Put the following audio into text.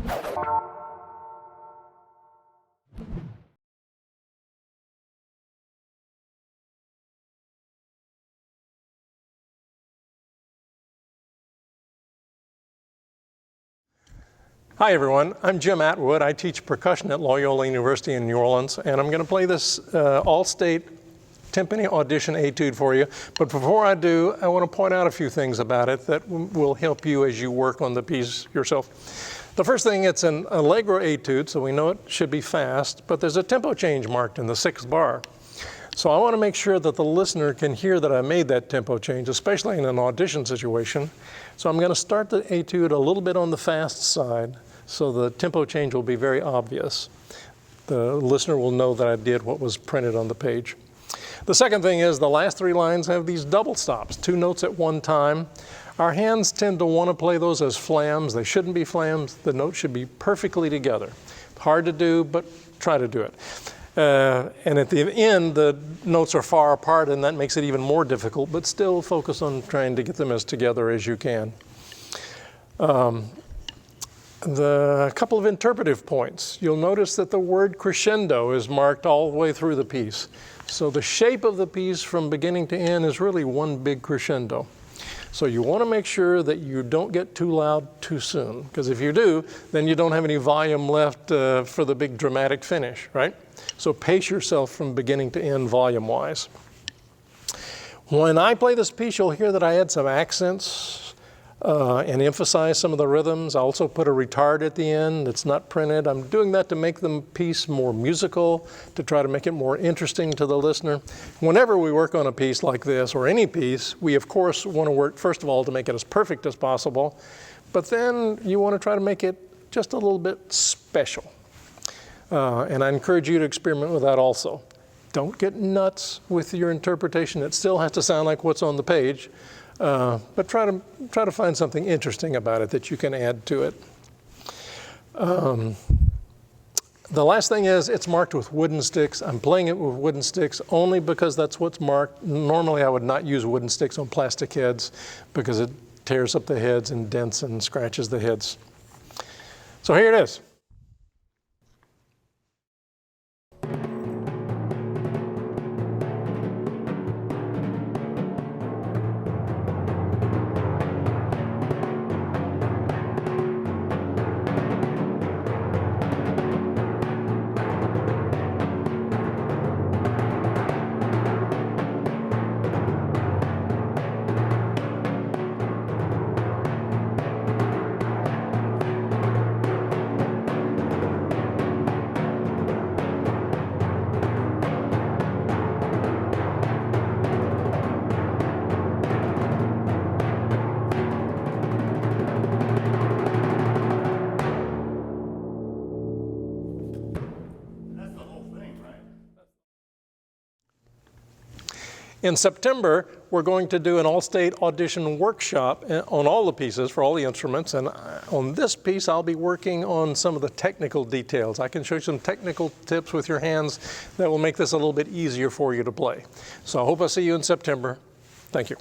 Hi everyone, I'm Jim Atwood. I teach percussion at Loyola University in New Orleans, and I'm going to play this all-state timpani audition etude for you. But before I do, I want to point out a few things about it that will help you as you work on the piece yourself. The first thing, it's an Allegro etude, so we know it should be fast, but there's a tempo change marked in the 6th bar. So I want to make sure that the listener can hear that I made that tempo change, especially in an audition situation. So I'm going to start the etude a little bit on the fast side, so the tempo change will be very obvious. The listener will know that I did what was printed on the page. The second thing is the last 3 lines have these double stops, 2 notes at one time. Our hands tend to want to play those as flams. They shouldn't be flams. The notes should be perfectly together. Hard to do, but try to do it. And at the end, the notes are far apart, and that makes it even more difficult, but still focus on trying to get them as together as you can. The couple of interpretive points. You'll notice that the word crescendo is marked all the way through the piece. So the shape of the piece from beginning to end is really one big crescendo. So you want to make sure that you don't get too loud too soon, because if you do, then you don't have any volume left for the big dramatic finish, right? So pace yourself from beginning to end volume-wise. When I play this piece, you'll hear that I add some accents and emphasize some of the rhythms. I also put a retard at the end that's not printed. I'm doing that to make the piece more musical, to try to make it more interesting to the listener. Whenever we work on a piece like this, or any piece, we of course want to work, first of all, to make it as perfect as possible, but then you want to try to make it just a little bit special. And I encourage you to experiment with that also. Don't get nuts with your interpretation. It still has to sound like what's on the page. But try to find something interesting about it that you can add to it. The last thing is it's marked with wooden sticks. I'm playing it with wooden sticks only because that's what's marked. Normally I would not use wooden sticks on plastic heads because it tears up the heads and dents and scratches the heads. So here it is. In September, we're going to do an all-state audition workshop on all the pieces for all the instruments, and on this piece I'll be working on some of the technical details. I can show you some technical tips with your hands that will make this a little bit easier for you to play. So I hope I see you in September. Thank you.